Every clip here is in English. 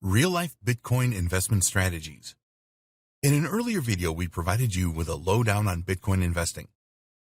Real-life Bitcoin investment strategies. In an earlier video, we provided you with a lowdown on Bitcoin investing.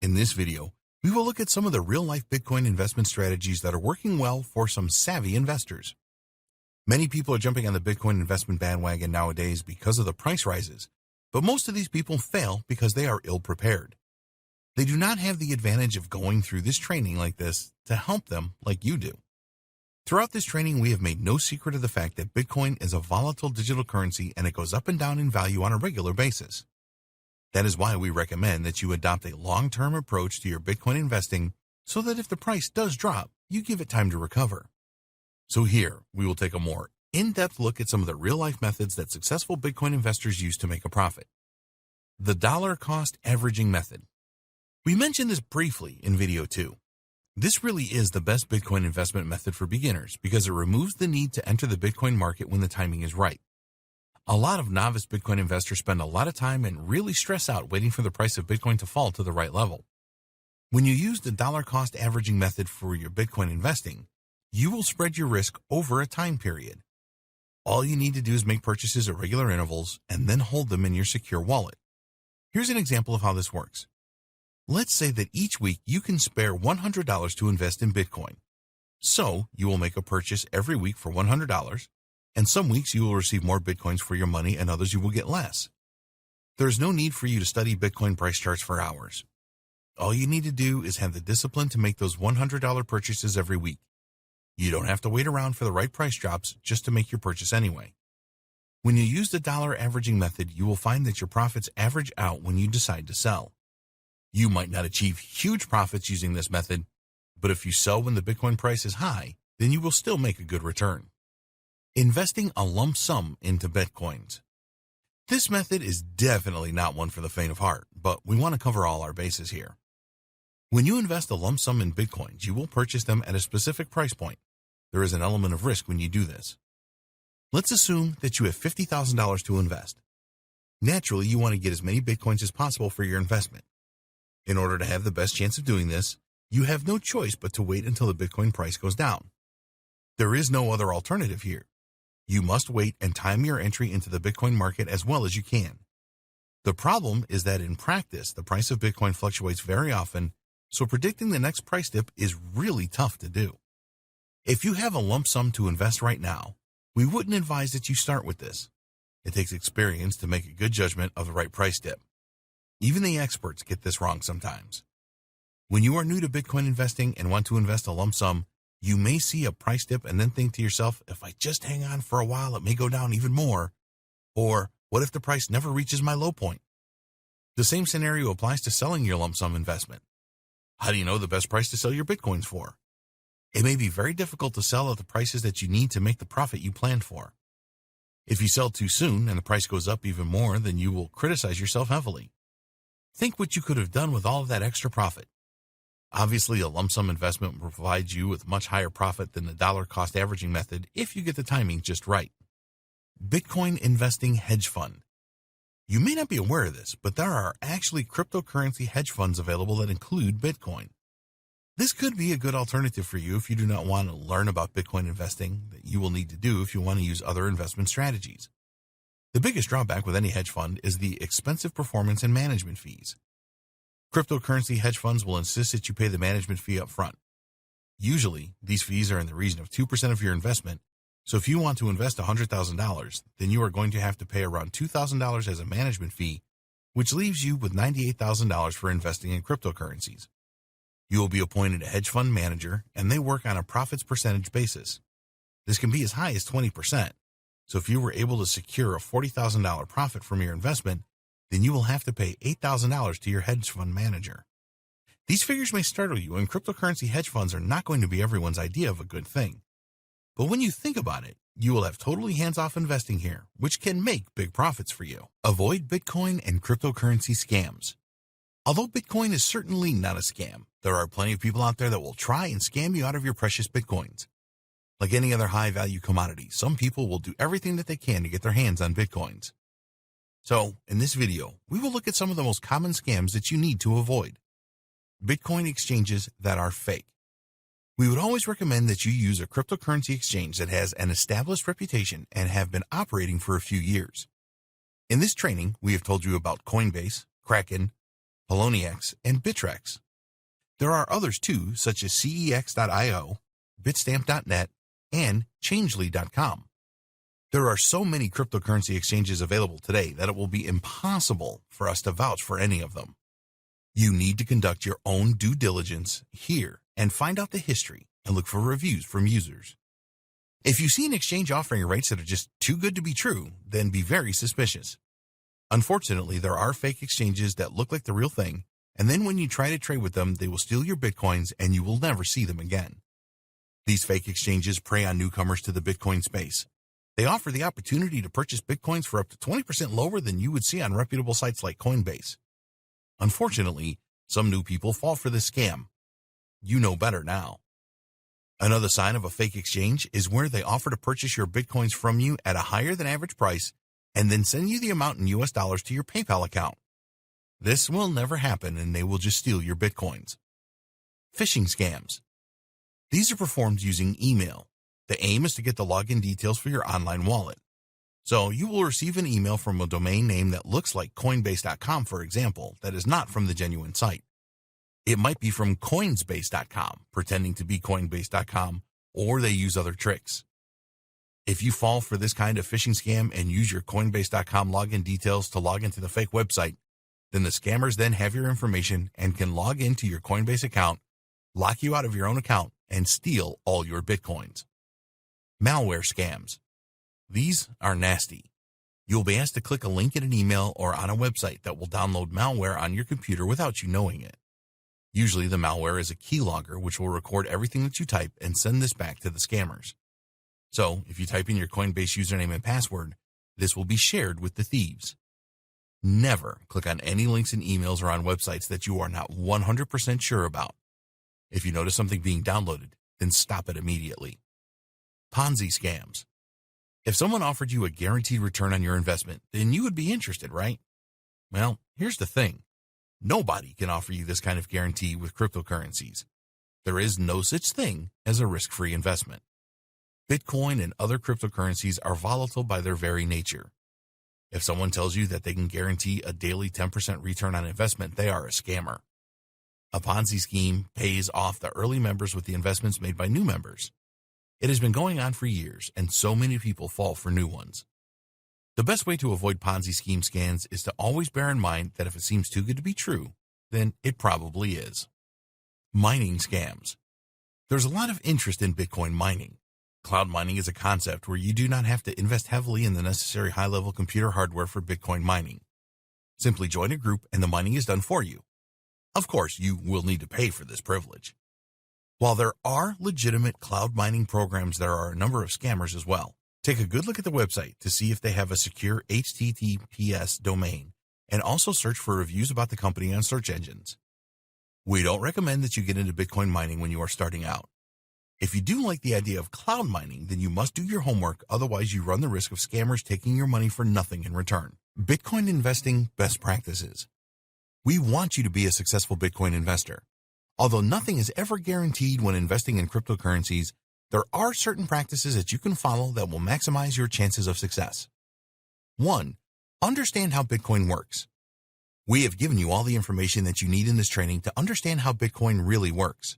In this video, we will look at some of the real-life Bitcoin investment strategies that are working well for some savvy investors. Many people are jumping on the Bitcoin investment bandwagon nowadays because of the price rises, but most of these people fail because they are ill-prepared. They do not have the advantage of going through this training like this to help them like you do. Throughout this training, we have made no secret of the fact that Bitcoin is a volatile digital currency and it goes up and down in value on a regular basis. That is why we recommend that you adopt a long-term approach to your Bitcoin investing so that if the price does drop, you give it time to recover. So here, we will take a more in-depth look at some of the real-life methods that successful Bitcoin investors use to make a profit. The dollar cost averaging method. We mentioned this briefly in video 2. This really is the best Bitcoin investment method for beginners because it removes the need to enter the Bitcoin market when the timing is right. A lot of novice Bitcoin investors spend a lot of time and really stress out waiting for the price of Bitcoin to fall to the right level. When you use the dollar cost averaging method for your Bitcoin investing, you will spread your risk over a time period. All you need to do is make purchases at regular intervals and then hold them in your secure wallet. Here's an example of how this works. Let's say that each week you can spare $100 to invest in Bitcoin. So you will make a purchase every week for $100, and some weeks you will receive more Bitcoins for your money and others you will get less. There is no need for you to study Bitcoin price charts for hours. All you need to do is have the discipline to make those $100 purchases every week. You don't have to wait around for the right price drops just to make your purchase anyway. When you use the dollar averaging method, you will find that your profits average out when you decide to sell. You might not achieve huge profits using this method, but if you sell when the Bitcoin price is high, then you will still make a good return. Investing a lump sum into Bitcoins. This method is definitely not one for the faint of heart, but we want to cover all our bases here. When you invest a lump sum in Bitcoins, you will purchase them at a specific price point. There is an element of risk when you do this. Let's assume that you have $50,000 to invest. Naturally, you want to get as many Bitcoins as possible for your investment. In order to have the best chance of doing this, you have no choice but to wait until the Bitcoin price goes down. There is no other alternative here. You must wait and time your entry into the Bitcoin market as well as you can. The problem is that in practice, the price of Bitcoin fluctuates very often, so predicting the next price dip is really tough to do. If you have a lump sum to invest right now, we wouldn't advise that you start with this. It takes experience to make a good judgment of the right price dip. Even the experts get this wrong sometimes. When you are new to Bitcoin investing and want to invest a lump sum, you may see a price dip and then think to yourself, if I just hang on for a while, it may go down even more. Or, what if the price never reaches my low point? The same scenario applies to selling your lump sum investment. How do you know the best price to sell your Bitcoins for? It may be very difficult to sell at the prices that you need to make the profit you planned for. If you sell too soon and the price goes up even more, then you will criticize yourself heavily. Think what you could have done with all of that extra profit. Obviously, a lump sum investment will provide you with much higher profit than the dollar cost averaging method if you get the timing just right. Bitcoin investing hedge fund. You may not be aware of this, but there are actually cryptocurrency hedge funds available that include Bitcoin. This could be a good alternative for you if you do not want to learn about Bitcoin investing that you will need to do if you want to use other investment strategies. The biggest drawback with any hedge fund is the expensive performance and management fees. Cryptocurrency hedge funds will insist that you pay the management fee up front. Usually, these fees are in the region of 2% of your investment, so if you want to invest $100,000, then you are going to have to pay around $2,000 as a management fee, which leaves you with $98,000 for investing in cryptocurrencies. You will be appointed a hedge fund manager, and they work on a profits percentage basis. This can be as high as 20%. So if you were able to secure a $40,000 profit from your investment, then you will have to pay $8,000 to your hedge fund manager. These figures may startle you, and cryptocurrency hedge funds are not going to be everyone's idea of a good thing. But when you think about it, you will have totally hands-off investing here, which can make big profits for you. Avoid Bitcoin and cryptocurrency scams. Although Bitcoin is certainly not a scam, there are plenty of people out there that will try and scam you out of your precious Bitcoins. Like any other high-value commodity, some people will do everything that they can to get their hands on Bitcoins. So, in this video, we will look at some of the most common scams that you need to avoid. Bitcoin exchanges that are fake. We would always recommend that you use a cryptocurrency exchange that has an established reputation and have been operating for a few years. In this training, we have told you about Coinbase, Kraken, Poloniex, and Bittrex. There are others too, such as CEX.io, Bitstamp.net, and Changely.com. There are so many cryptocurrency exchanges available today that it will be impossible for us to vouch for any of them. You need to conduct your own due diligence here and find out the history and look for reviews from users. If you see an exchange offering rates that are just too good to be true, then be very suspicious. Unfortunately, there are fake exchanges that look like the real thing, and then when you try to trade with them, they will steal your Bitcoins and you will never see them again. These fake exchanges prey on newcomers to the Bitcoin space. They offer the opportunity to purchase Bitcoins for up to 20% lower than you would see on reputable sites like Coinbase. Unfortunately, some new people fall for this scam. You know better now. Another sign of a fake exchange is where they offer to purchase your Bitcoins from you at a higher than average price and then send you the amount in US dollars to your PayPal account. This will never happen and they will just steal your Bitcoins. Phishing scams. These are performed using email. The aim is to get the login details for your online wallet. So you will receive an email from a domain name that looks like Coinbase.com, for example, that is not from the genuine site. It might be from Coinsbase.com, pretending to be Coinbase.com, or they use other tricks. If you fall for this kind of phishing scam and use your Coinbase.com login details to log into the fake website, then the scammers then have your information and can log into your Coinbase account, lock you out of your own account, and steal all your Bitcoins. Malware scams. These are nasty. You'll be asked to click a link in an email or on a website that will download malware on your computer without you knowing it. Usually the malware is a keylogger which will record everything that you type and send this back to the scammers. So if you type in your Coinbase username and password, this will be shared with the thieves. Never click on any links in emails or on websites that you are not 100% sure about. If you notice something being downloaded, then stop it immediately. Ponzi scams. If someone offered you a guaranteed return on your investment, then you would be interested, right? Well, here's the thing. Nobody can offer you this kind of guarantee with cryptocurrencies. There is no such thing as a risk-free investment. Bitcoin and other cryptocurrencies are volatile by their very nature. If someone tells you that they can guarantee a daily 10% return on investment, they are a scammer. A Ponzi scheme pays off the early members with the investments made by new members. It has been going on for years, and so many people fall for new ones. The best way to avoid Ponzi scheme scams is to always bear in mind that if it seems too good to be true, then it probably is. Mining scams. There's a lot of interest in Bitcoin mining. Cloud mining is a concept where you do not have to invest heavily in the necessary high-level computer hardware for Bitcoin mining. Simply join a group and the mining is done for you. Of course, you will need to pay for this privilege. While there are legitimate cloud mining programs, there are a number of scammers as well. Take a good look at the website to see if they have a secure HTTPS domain, and also search for reviews about the company on search engines. We don't recommend that you get into Bitcoin mining when you are starting out. If you do like the idea of cloud mining, then you must do your homework, otherwise you run the risk of scammers taking your money for nothing in return. Bitcoin investing best practices. We want you to be a successful Bitcoin investor. Although nothing is ever guaranteed when investing in cryptocurrencies, there are certain practices that you can follow that will maximize your chances of success. 1. Understand how Bitcoin works. We have given you all the information that you need in this training to understand how Bitcoin really works.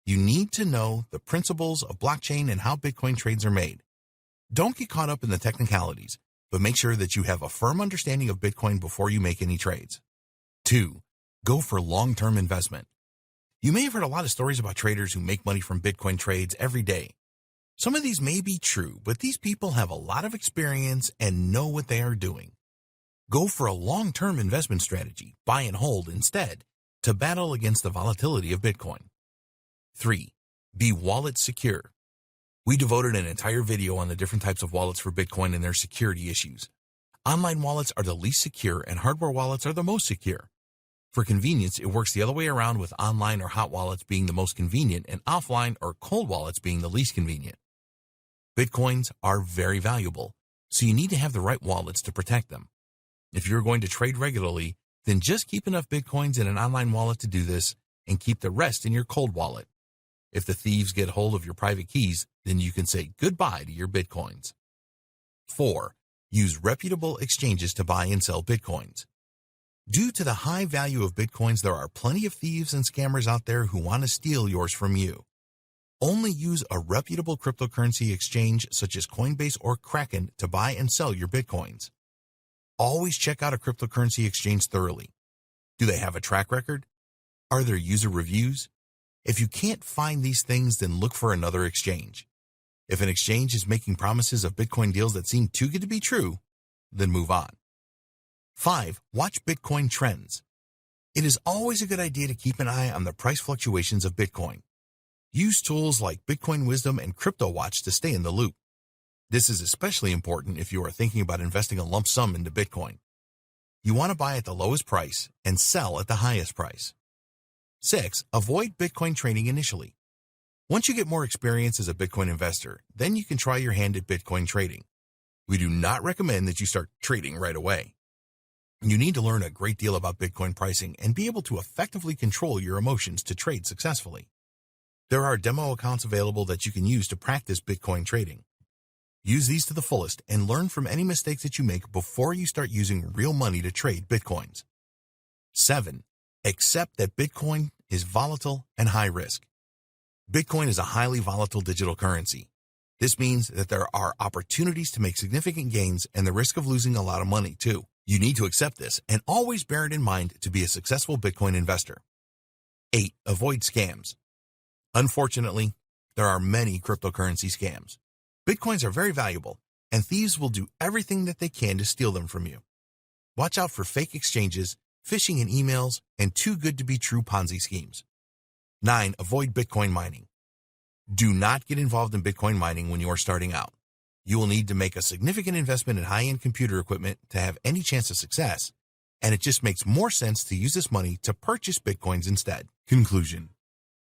You need to know the principles of blockchain and how Bitcoin trades are made. Don't get caught up in the technicalities, but make sure that you have a firm understanding of Bitcoin before you make any trades. 2. Go for long-term investment. You may have heard a lot of stories about traders who make money from Bitcoin trades every day. Some of these may be true, but these people have a lot of experience and know what they are doing. Go for a long-term investment strategy, buy and hold instead, to battle against the volatility of Bitcoin. 3. Be wallet secure. We devoted an entire video on the different types of wallets for Bitcoin and their security issues. Online wallets are the least secure and hardware wallets are the most secure. For convenience, it works the other way around, with online or hot wallets being the most convenient and offline or cold wallets being the least convenient. Bitcoins are very valuable, so you need to have the right wallets to protect them. If you're going to trade regularly, then just keep enough Bitcoins in an online wallet to do this and keep the rest in your cold wallet. If the thieves get hold of your private keys, then you can say goodbye to your Bitcoins. 4. Use reputable exchanges to buy and sell Bitcoins. Due to the high value of Bitcoins, there are plenty of thieves and scammers out there who want to steal yours from you. Only use a reputable cryptocurrency exchange such as Coinbase or Kraken to buy and sell your Bitcoins. Always check out a cryptocurrency exchange thoroughly. Do they have a track record? Are there user reviews? If you can't find these things, then look for another exchange. If an exchange is making promises of Bitcoin deals that seem too good to be true, then move on. 5. Watch Bitcoin trends. It is always a good idea to keep an eye on the price fluctuations of Bitcoin. Use tools like Bitcoin Wisdom and CryptoWatch to stay in the loop. This is especially important if you are thinking about investing a lump sum into Bitcoin. You want to buy at the lowest price and sell at the highest price. 6. Avoid Bitcoin trading initially. Once you get more experience as a Bitcoin investor, then you can try your hand at Bitcoin trading. We do not recommend that you start trading right away. You need to learn a great deal about Bitcoin pricing and be able to effectively control your emotions to trade successfully. There are demo accounts available that you can use to practice Bitcoin trading. Use these to the fullest and learn from any mistakes that you make before you start using real money to trade Bitcoins. 7. Accept that Bitcoin is volatile and high risk. Bitcoin is a highly volatile digital currency. This means that there are opportunities to make significant gains and the risk of losing a lot of money too. You need to accept this and always bear it in mind to be a successful Bitcoin investor. 8. Avoid scams. Unfortunately, there are many cryptocurrency scams. Bitcoins are very valuable, and thieves will do everything that they can to steal them from you. Watch out for fake exchanges, phishing in emails, and too good to be true Ponzi schemes. 9. Avoid Bitcoin mining. Do not get involved in Bitcoin mining when you are starting out. You will need to make a significant investment in high-end computer equipment to have any chance of success, and it just makes more sense to use this money to purchase Bitcoins instead. Conclusion.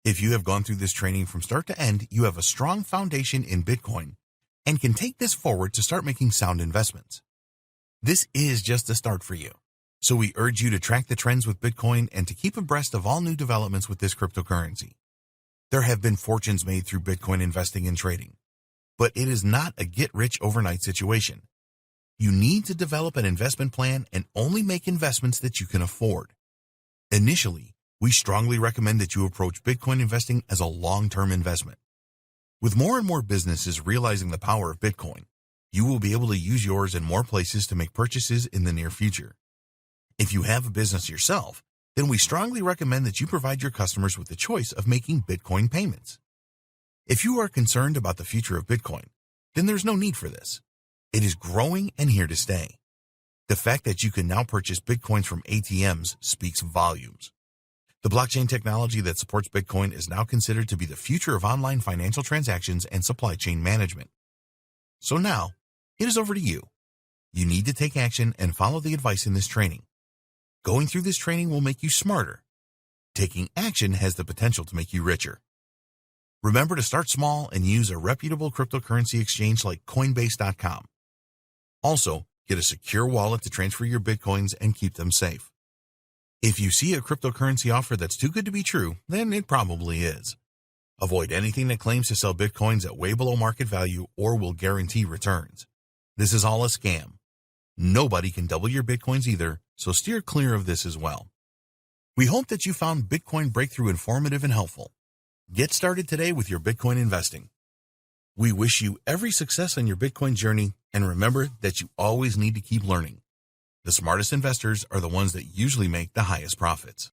If you have gone through this training from start to end, you have a strong foundation in Bitcoin and can take this forward to start making sound investments. This is just a start for you. So we urge you to track the trends with Bitcoin and to keep abreast of all new developments with this cryptocurrency. There have been fortunes made through Bitcoin investing and trading, but it is not a get-rich-overnight situation. You need to develop an investment plan and only make investments that you can afford. Initially, we strongly recommend that you approach Bitcoin investing as a long-term investment. With more and more businesses realizing the power of Bitcoin, you will be able to use yours in more places to make purchases in the near future. If you have a business yourself, then we strongly recommend that you provide your customers with the choice of making Bitcoin payments. If you are concerned about the future of Bitcoin, then there's no need for this. It is growing and here to stay. The fact that you can now purchase Bitcoins from ATMs speaks volumes. The blockchain technology that supports Bitcoin is now considered to be the future of online financial transactions and supply chain management. So now, it is over to you. You need to take action and follow the advice in this training. Going through this training will make you smarter. Taking action has the potential to make you richer. Remember to start small and use a reputable cryptocurrency exchange like Coinbase.com. Also, get a secure wallet to transfer your Bitcoins and keep them safe. If you see a cryptocurrency offer that's too good to be true, then it probably is. Avoid anything that claims to sell Bitcoins at way below market value or will guarantee returns. This is all a scam. Nobody can double your Bitcoins either, so steer clear of this as well. We hope that you found Bitcoin Breakthrough informative and helpful. Get started today with your Bitcoin investing. We wish you every success on your Bitcoin journey, and remember that you always need to keep learning. The smartest investors are the ones that usually make the highest profits.